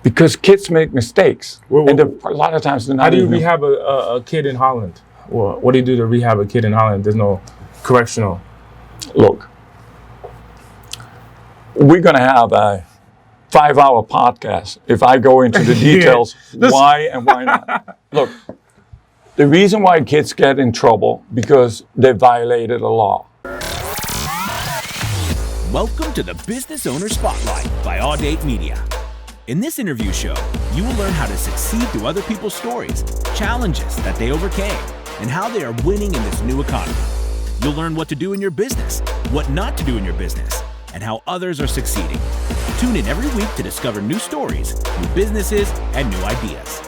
Because kids make mistakes. And a lot of times they're not. How do you rehab a kid in Holland? Well, what do you do to rehab a kid in Holland? There's no correctional. Look, we're going to have a 5-hour podcast if I go into the details why and why not. Look, the reason why kids get in trouble because they violated a law. Welcome to the Business Owner Spotlight by AudateMedia. In this interview show, you will learn how to succeed through other people's stories, challenges that they overcame, and how they are winning in this new economy. You'll learn what to do in your business, what not to do in your business, and how others are succeeding. Tune in every week to discover new stories, new businesses, and new ideas.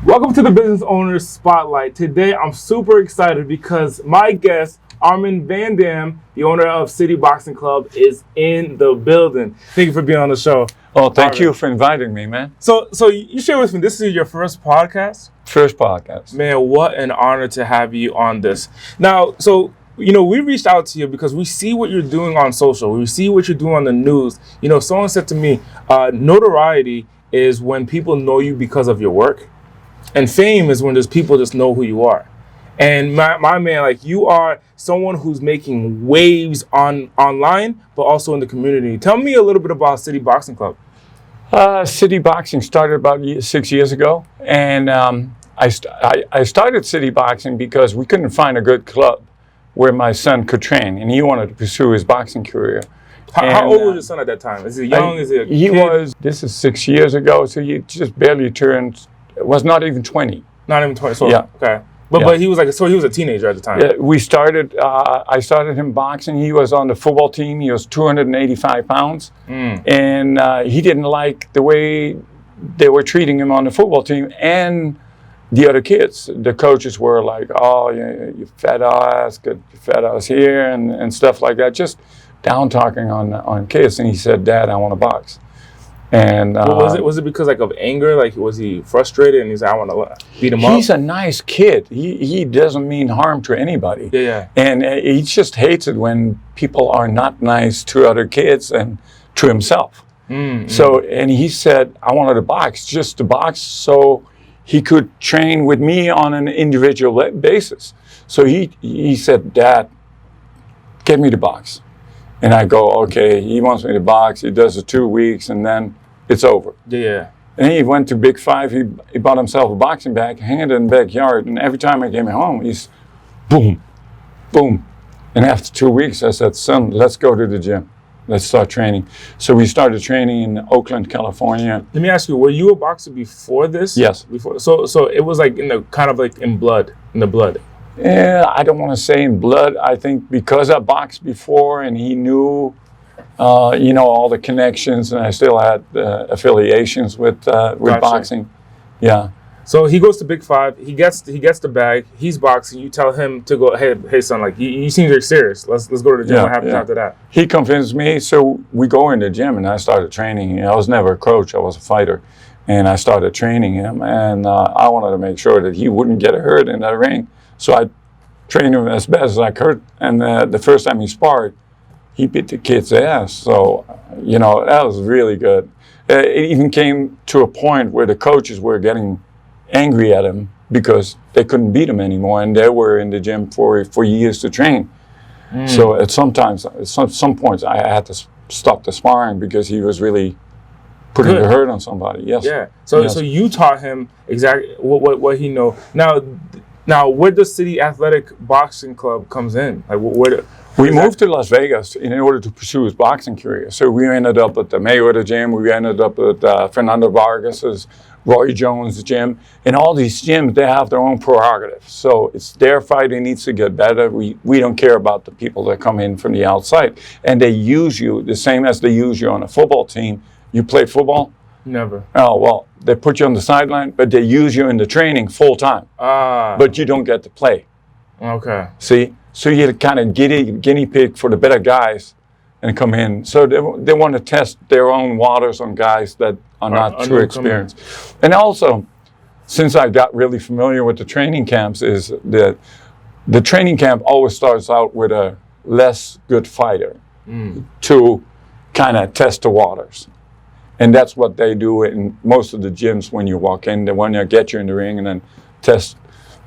Welcome to the Business Owner Spotlight. Today, I'm super excited because my guest, Armin van Damme, the owner of City Boxing Club, is in the building. Thank you for being on the show. Oh, thank you for inviting me, man. So you share with me, this is your first podcast? First podcast. Man, what an honor to have you on this. Now, we reached out to you because we see what you're doing on social. We see what you're doing on the news. Someone said to me, notoriety is when people know you because of your work. And fame is when there's people just know who you are. And my man, you are someone who's making waves online, but also in the community. Tell me a little bit about City Boxing Club. City Boxing started about 6 years ago. And I started City Boxing because we couldn't find a good club where my son could train. And he wanted to pursue his boxing career. How old was your son at that time? Is he young? Is he a kid? This is 6 years ago, so he just barely turned, was not even 20. Not even 20, so, yeah. Okay. But he was he was a teenager at the time. Yeah, I started him boxing. He was on the football team. He was 285 pounds. And he didn't like the way they were treating him on the football team and the other kids. The coaches were like, oh, you fat ass, get your fat ass here and stuff like that. Just down talking on kids. And he said, Dad, I want to box. And was it because of anger? Was he frustrated and he's like, I want to beat him up? He's a nice kid. He doesn't mean harm to anybody. Yeah. And he just hates it when people are not nice to other kids and to himself. So, and he said, I wanted to box, just to box so he could train with me on an individual basis. So he said, Dad, get me to box. And I go, okay, he wants me to box. He does it 2 weeks and then it's over. Yeah. And he went to Big Five. He bought himself a boxing bag, hung it in the backyard, and every time I came home, he's boom, boom. And after 2 weeks, I said, son, let's go to the gym. Let's start training. So we started training in Oakland, California. Let me ask you, were you a boxer before this? Yes. Before, so it was in the blood. Yeah, I don't want to say in blood. I think because I boxed before and he knew, all the connections, and I still had affiliations with Gotcha. boxing. Yeah. So he goes to Big Five. He gets the bag. He's boxing. You tell him to go. Hey, son. You seem very serious. Let's go to the gym. What happens after that? He convinced me. So we go in the gym, and I started training. I was never a coach. I was a fighter, and I started training him. And I wanted to make sure that he wouldn't get hurt in that ring. So I trained him as best as I could. And the first time he sparred, he beat the kid's ass. So that was really good. It even came to a point where the coaches were getting angry at him because they couldn't beat him anymore, and they were in the gym for years to train. So at some points I had to stop the sparring because he was really putting the hurt on somebody. Yes. Yeah. So you taught him exactly what he know. Now where does City Athletic Boxing Club comes in? We moved to Las Vegas in order to pursue his boxing career. So we ended up at the Mayweather gym. We ended up at Fernando Vargas's, Roy Jones' gym. And all these gyms, they have their own prerogatives. So it's their fight. It needs to get better. We don't care about the people that come in from the outside. And they use you the same as they use you on a football team. You play football? Never. Oh, well, they put you on the sideline, but they use you in the training full time. But you don't get to play. Okay. See? So you're kind of guinea pig for the better guys and come in. So they want to test their own waters on guys that are not too experienced. And also, since I got really familiar with the training camps, is that the training camp always starts out with a less good fighter to kind of test the waters. And that's what they do in most of the gyms when you walk in. They want to get you in the ring and then test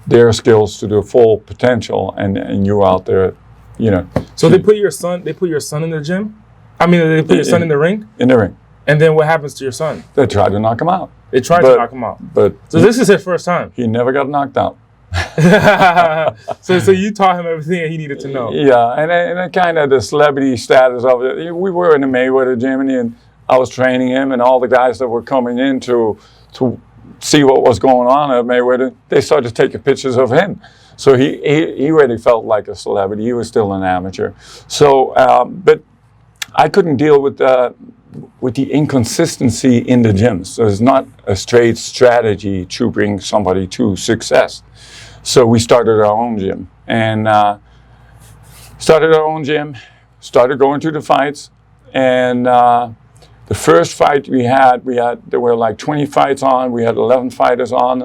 their skills to their full potential, and you're out there, you know. So they put your son in the gym? I mean, they put your son in the ring? In the ring. And then what happens to your son? They try to knock him out. They tried to knock him out. But so this is his first time. He never got knocked out. So you taught him everything he needed to know. Yeah, and kind of the celebrity status of it. We were in the Mayweather gym, and I was training him, and all the guys that were coming in to see what was going on at Mayweather, they started taking pictures of him. So he really felt like a celebrity. He was still an amateur. So, but I couldn't deal with the inconsistency in the gyms. So it's not a straight strategy to bring somebody to success. So we started our own gym, and started going to the fights, and the first fight we had, there were like 20 fights on. We had 11 fighters on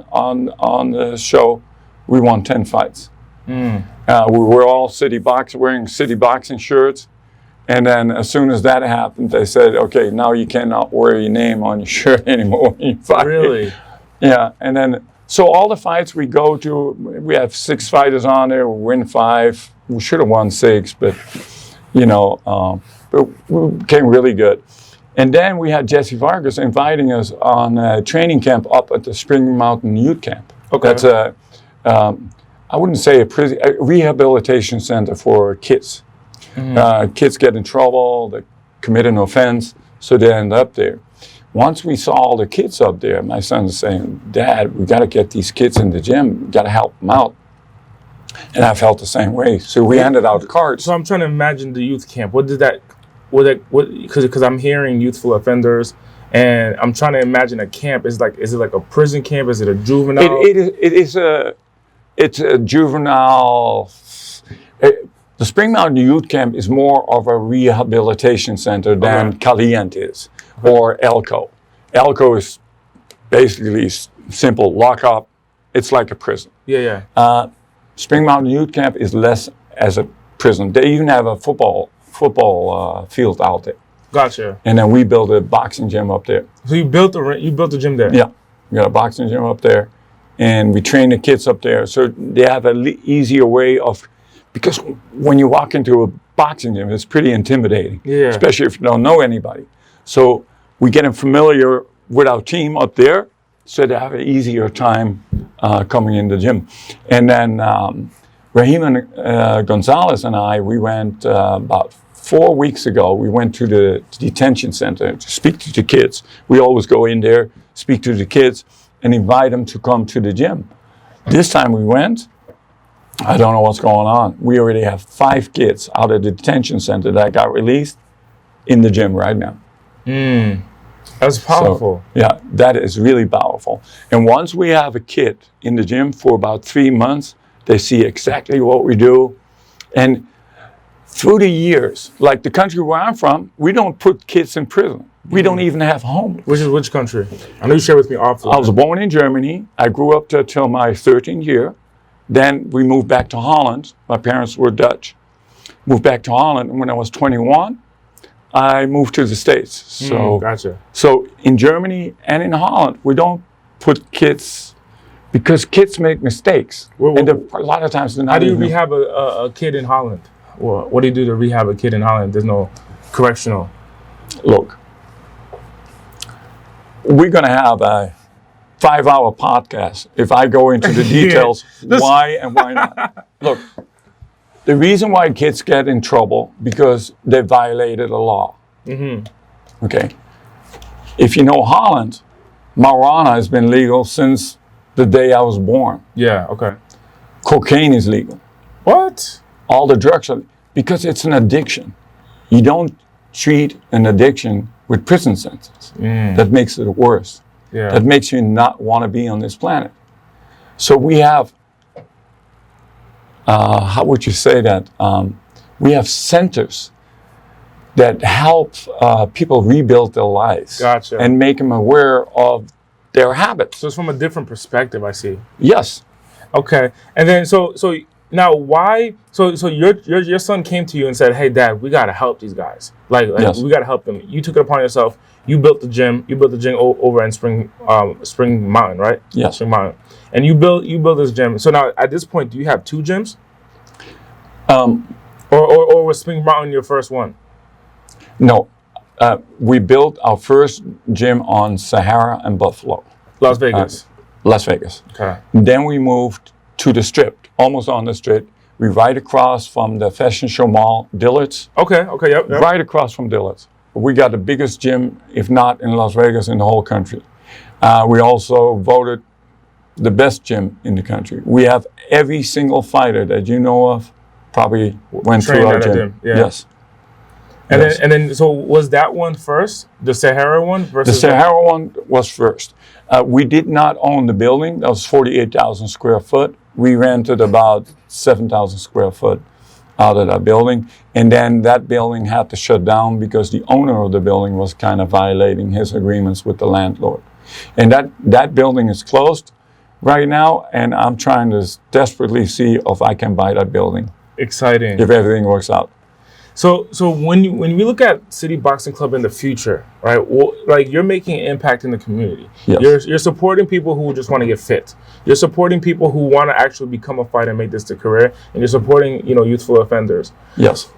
the show. We won 10 fights. We were all wearing city boxing shirts. And then as soon as that happened, they said, okay, now you cannot wear your name on your shirt anymore when you fight. Really? Yeah. And then, so all the fights we go to, we have 6 fighters on there. We win 5. We should have won 6, but, you know, but we became really good. And then we had Jesse Vargas inviting us on a training camp up at the Spring Mountain Youth Camp. Okay. That's I wouldn't say a rehabilitation center for kids. Mm-hmm. Kids get in trouble, they commit an offense, so they end up there. Once we saw all the kids up there, my son was saying, Dad, we got to get these kids in the gym. We got to help them out. And I felt the same way. So we handed out cards. So I'm trying to imagine the youth camp. Because I'm hearing youthful offenders, and I'm trying to imagine a camp. Is it like a prison camp? Is it a juvenile? It's a juvenile. The Spring Mountain Youth Camp is more of a rehabilitation center than Caliente is, or Elko. Elko is basically simple lockup. It's like a prison. Yeah. Spring Mountain Youth Camp is less as a prison. They even have a football field out there. Gotcha. And then we built a boxing gym up there. So you built a gym there? Yeah, we got a boxing gym up there, and we train the kids up there. So they have an easier way of, because when you walk into a boxing gym, it's pretty intimidating, especially if you don't know anybody. So we get them familiar with our team up there, so they have an easier time coming in the gym. And then Raheem Gonzalez and I, we went about 4 weeks ago, we went to the detention center to speak to the kids. We always go in there, speak to the kids, and invite them to come to the gym. This time we went, I don't know what's going on. We already have 5 kids out of the detention center that got released in the gym right now. That's powerful. So, yeah, that is really powerful. And once we have a kid in the gym for about 3 months, they see exactly what we do. And through the years, like the country where I'm from, we don't put kids in prison. We don't even have homes. Which country? I know you shared with me often. I was born in Germany. I grew up till my 13th year. Then we moved back to Holland. My parents were Dutch. Moved back to Holland, and when I was 21, I moved to the States. So, gotcha. So in Germany and in Holland, we don't put kids, because kids make mistakes. And a lot of times they're not. How do you rehab a kid in Holland? Well, what do you do to rehab a kid in Holland? There's no correctional. Look, we're going to have a 5-hour podcast if I go into the details why and why not. Look, the reason why kids get in trouble because they violated a law. Mm-hmm. Okay. If you know Holland, marijuana has been legal since the day I was born. Yeah, okay. Cocaine is legal. What? All the drugs are, because it's an addiction. You don't treat an addiction with prison sentence. That makes it worse. Yeah. That makes you not want to be on this planet. So we have, how would you say that? We have centers that help people rebuild their lives. Gotcha. And make them aware of their habits. So it's from a different perspective, I see. Yes. Okay. And then, so Now, why? So your son came to you and said, "Hey, Dad, we gotta help these guys. Like Yes. we gotta help them." You took it upon yourself. You built the gym. You built the gym over in Spring Mountain, right? Yes. Spring Mountain. And you built this gym. So now at this point, do you have 2 gyms? Or was Spring Mountain your first one? No. We built our first gym on Sahara and Buffalo, Las Vegas. Las Vegas. Okay. Then we moved to the Strip, almost on the Strip. We right across from the Fashion Show Mall, Dillard's. Okay. Yep. Right across from Dillard's. We got the biggest gym, if not in Las Vegas, in the whole country. We also voted the best gym in the country. We have every single fighter that you know of probably went through our gym. Yeah. Yes. And Yes. then so was that one first? The Sahara one The versus Sahara one was first. We did not own the building. That was 48,000 square foot. We rented about 7,000 square foot out of that building. And then that building had to shut down because the owner of the building was kind of violating his agreements with the landlord. And that building is closed right now. And I'm trying to desperately see if I can buy that building, Exciting. if everything works out. So when we look at City Boxing Club in the future, right? Well, like you're making an impact in the community. Yes. You're supporting people who just want to get fit. You're supporting people who want to actually become a fighter and make this their career, and you're supporting youthful offenders. Yes.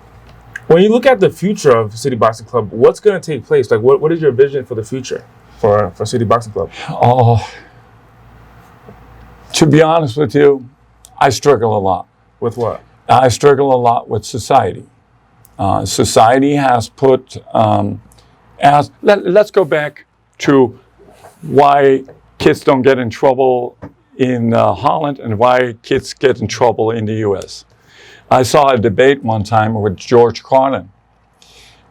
When you look at the future of City Boxing Club, what's going to take place? Like what is your vision for the future for City Boxing Club? Oh, to be honest with you, I struggle a lot. With what? I struggle a lot with society. Society has put, let's go back to why kids don't get in trouble in Holland and why kids get in trouble in the US. I saw a debate one time with George Carlin,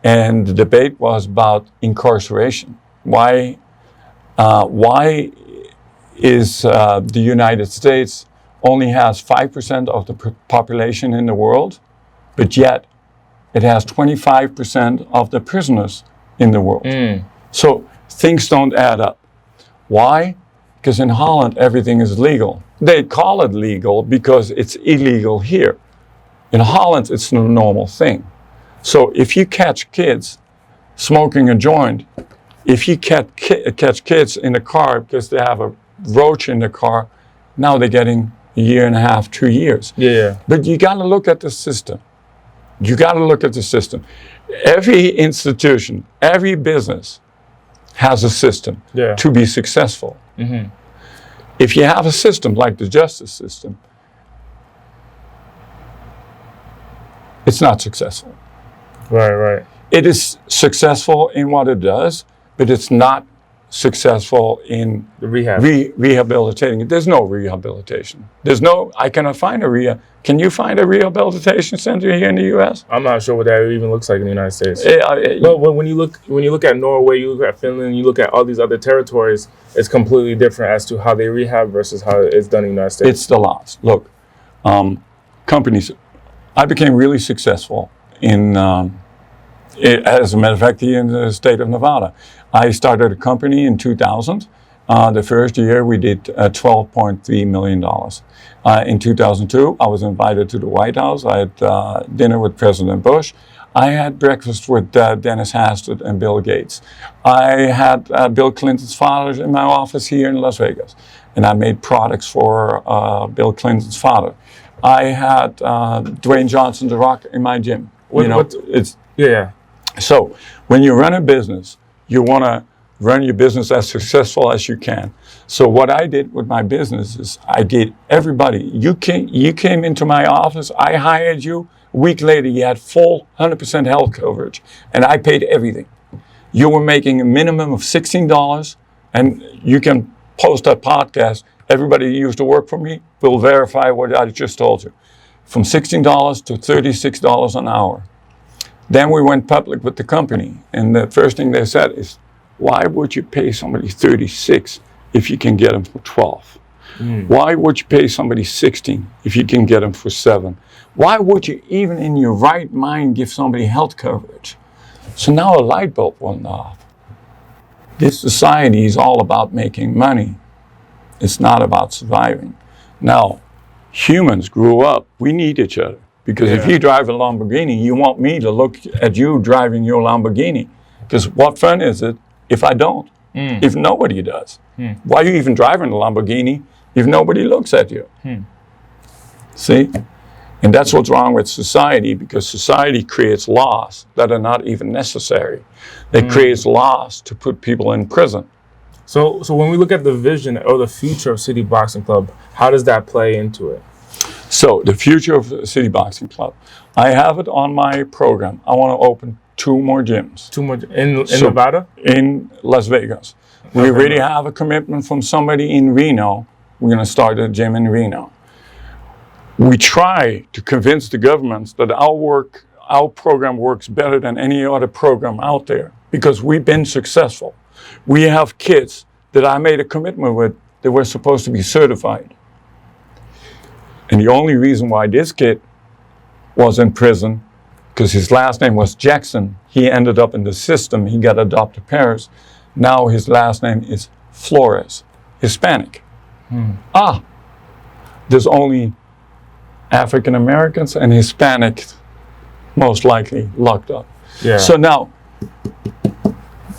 and the debate was about incarceration. Why is the United States only has 5% of the population in the world, but yet it has 25% of the prisoners in the world. So things don't add up. Why? Because in Holland, everything is legal. They call it legal because it's illegal here. In Holland, it's a normal thing. So if you catch kids smoking a joint, if you catch kids in the car because they have a roach in the car, now they're getting a year and a half, 2 years. Yeah. But you got to look at the system. You got to look at the system. Every institution, every business has a system to be successful. Mm-hmm. If you have a system like the justice system, it's not successful. Right. It is successful in what it does, but it's not successful in The rehab. rehabilitating. There's no rehabilitation. I cannot find a Can you find a rehabilitation center here in the U.S.? I'm not sure what that even looks like in the United States. Well, But when you look at Norway, you look at Finland, you look at all these other territories, it's completely different as to how they rehab versus how it's done in the United States. it's the lots. Look, companies. I became really successful in. As a matter of fact, here in the state of Nevada, I started a company in 2000. The first year we did $12.3 million. In 2002, I was invited to the White House. I had dinner with President Bush. I had breakfast with Dennis Hastert and Bill Gates. I had Bill Clinton's father in my office here in Las Vegas, and I made products for Bill Clinton's father. I had Dwayne Johnson, The Rock, in my gym. So when you run a business, you want to run your business as successful as you can. So what I did with my business is I did everybody. You came into my office, I hired you. A week later, you had full 100% health coverage, and I paid everything. You were making a minimum of $16, and you can post that podcast. Everybody who used to work for me will verify what I just told you. From $16 to $36 an hour. Then we went public with the company, and the first thing they said is, why would you pay somebody 36 if you can get them for 12? Why would you pay somebody 16 if you can get them for 7? Why would you even in your right mind give somebody health coverage? So now a light bulb went off. This society is all about making money. It's not about surviving. Now, humans grew up, we need each other. Because if you drive a Lamborghini, you want me to look at you driving your Lamborghini. Because what fun is it if I don't? If nobody does? Why are you even driving a Lamborghini if nobody looks at you? See? And that's what's wrong with society, because society creates laws that are not even necessary. It creates laws to put people in prison. So when we look at the vision or the future of City Boxing Club, how does that play into it? So the future of the City Boxing Club, I have it on my program. I want to open 2 more gyms. 2 more in Nevada? In Las Vegas. We already have a commitment from somebody in Reno. We're going to start a gym in Reno. We try to convince the governments that our program works better than any other program out there, because we've been successful. We have kids that I made a commitment with that were supposed to be certified. And the only reason why this kid was in prison, because his last name was Jackson, he ended up in the system, he got adopted parents. Now his last name is Flores, Hispanic. There's only African Americans and Hispanics most likely locked up. Yeah. So now,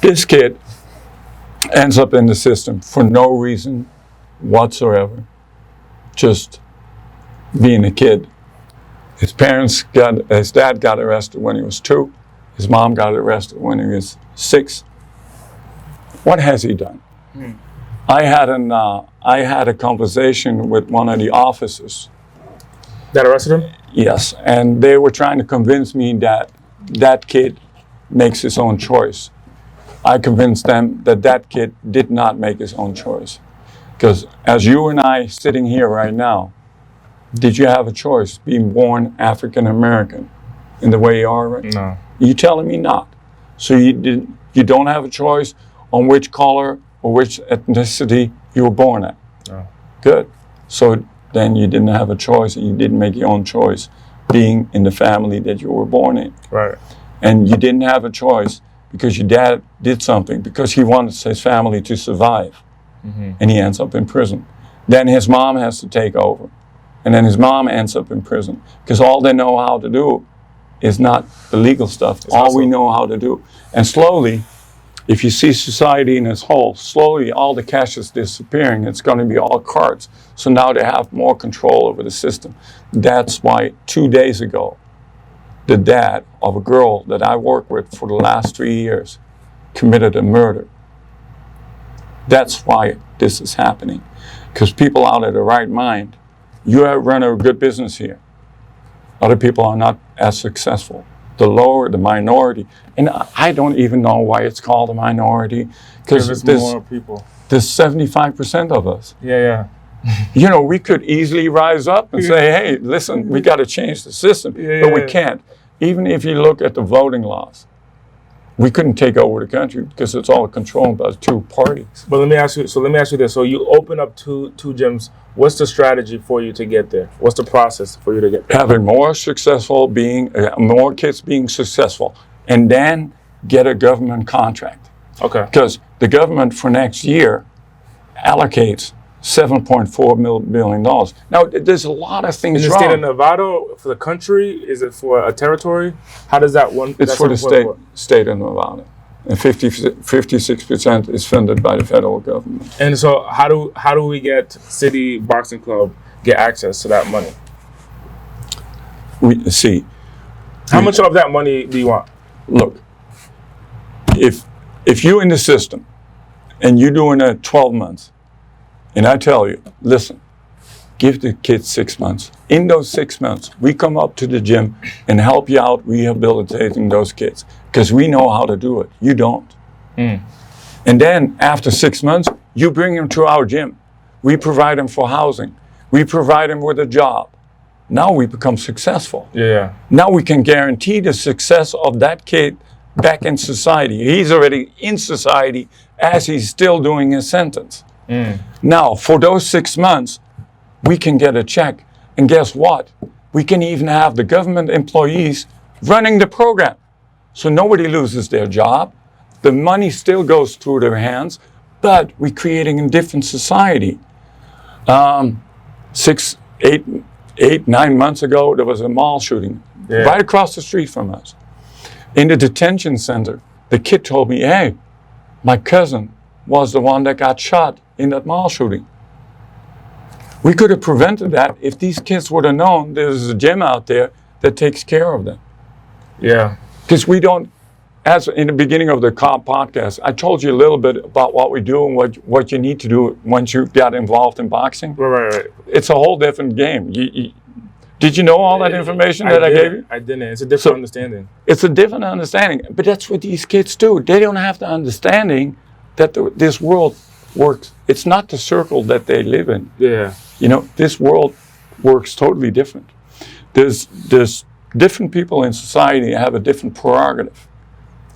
this kid ends up in the system for no reason whatsoever, just being a kid. His dad got arrested when he was 2. His mom got arrested when he was 6. What has he done? I had a conversation with one of the officers. That arrested him? Yes, and they were trying to convince me that that kid makes his own choice. I convinced them that that kid did not make his own choice. Because as you and I sitting here right now, did you have a choice being born African American in the way you are right now? No. You telling me not. So you don't have a choice on which color or which ethnicity you were born at. No. Good. So then you didn't have a choice, and you didn't make your own choice being in the family that you were born in. Right. And you didn't have a choice because your dad did something, because he wanted his family to survive. And he ends up in prison. Then his mom has to take over. And then his mom ends up in prison, because all they know how to do is not the legal stuff. All we know how to do. And slowly, if you see society in its whole, slowly all the cash is disappearing. It's going to be all cards. So now they have more control over the system. That's why 2 days ago, the dad of a girl that I worked with for the last 3 years committed a murder. That's why this is happening. Because people out of the right mind, you run a good business here. Other people are not as successful. The lower, the minority. And I don't even know why it's called a minority. Because there's more people. There's 75% of us. Yeah. You know, we could easily rise up and say, hey, listen, we got to change the system. But we can't. Even if you look at the voting laws, we couldn't take over the country because it's all controlled by 2 parties. But let me ask you this. So you open up two gyms. What's the strategy for you to get there? What's the process for you to get there? Having more kids being successful, and then get a government contract. Okay. Because the government for next year allocates $7.4 billion. Now, there's a lot of things wrong. In the state of Nevada, for the country? Is it for a territory? How does that one? It's for the state of Nevada. And 56% is funded by the federal government. And so how do we get City Boxing Club get access to that money? How much of that money do you want? Look, if you're in the system and you're doing 12 months, and I tell you, listen, give the kids 6 months. In those 6 months, we come up to the gym and help you out rehabilitating those kids, because we know how to do it. You don't. And then after 6 months, you bring them to our gym. We provide them for housing. We provide them with a job. Now we become successful. Yeah. Now we can guarantee the success of that kid back in society. He's already in society as he's still doing his sentence. Now, for those 6 months, we can get a check. And guess what? We can even have the government employees running the program. So nobody loses their job. The money still goes through their hands, but we're creating a different society. 9 months ago, there was a mall shooting right across the street from us. In the detention center, the kid told me, hey, my cousin was the one that got shot in that mall shooting. We could have prevented that if these kids would have known there's a gym out there that takes care of them. Yeah. Because we don't, as in the beginning of the podcast, I told you a little bit about what we do and what you need to do once you got involved in boxing. Right. It's a whole different game. Did you know all that information that I gave you? I didn't. It's a different understanding. It's a different understanding. But that's what these kids do. They don't have the understanding that this world works. It's not the circle that they live in. Yeah. You know, this world works totally different. There's different people in society have a different prerogative.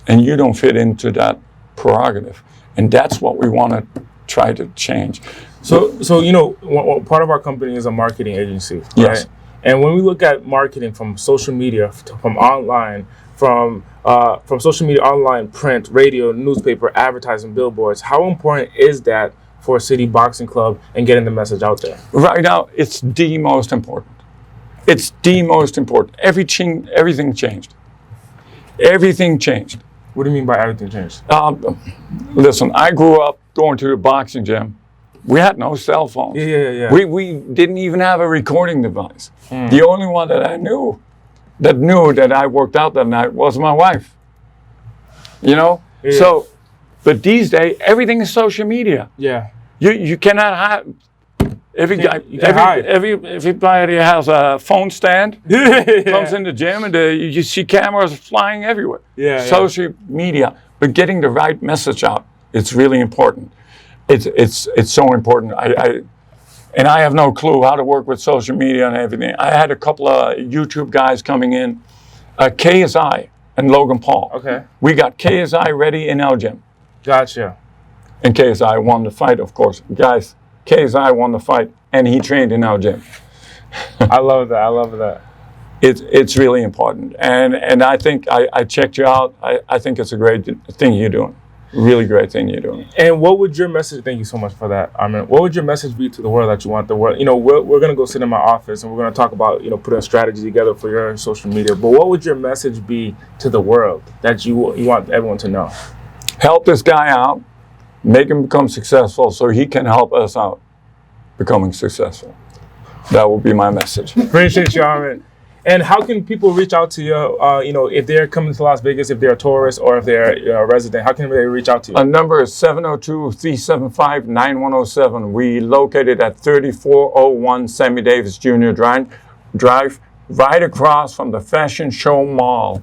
And you don't fit into that prerogative. And that's what we want to try to change. So you know, part of our company is a marketing agency, right? Yes. And when we look at marketing from social media, from online, from social media, online, print, radio, newspaper, advertising, billboards, how important is that for a city boxing club and getting the message out there? Right now, it's the most important. It's the most important. Everything changed. Everything changed. What do you mean by everything changed? Listen, I grew up going to the boxing gym. We had no cell phones. Yeah. We didn't even have a recording device. The only one that I knew that I worked out that night was my wife. You know? Yeah. So, but these days, everything is social media. Yeah. You cannot hide. Everybody has a phone stand, comes in the gym, and you see cameras flying everywhere. Social media, but getting the right message out, it's really important. It's so important. I have no clue how to work with social media and everything. I had a couple of YouTube guys coming in, KSI and Logan Paul. Okay. We got KSI ready in our gym. Gotcha. And KSI won the fight, of course. Guys, KSI won the fight, and he trained in our gym. I love that. It's really important. And I think I checked you out. I think it's a great thing you're doing. Really great thing you're doing. And what would your message, thank you so much for that, Armin. What would your message be to the world that you want the world, you know, we're going to go sit in my office and we're going to talk about, you know, putting a strategy together for your social media. But what would your message be to the world that you want everyone to know? Help this guy out, make him become successful so he can help us out becoming successful. That would be my message. Appreciate you, Armin. And how can people reach out to you, you know, if they're coming to Las Vegas, if they're a tourist or if they're a resident, how can they reach out to you? Our number is 702-375-9107. We located at 3401 Sammy Davis Jr. Drive, right across from the Fashion Show Mall.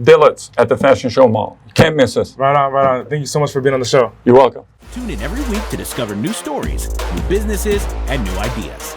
Dillard's at the Fashion Show Mall. Can't miss us. Right on. Thank you so much for being on the show. You're welcome. Tune in every week to discover new stories, new businesses, and new ideas.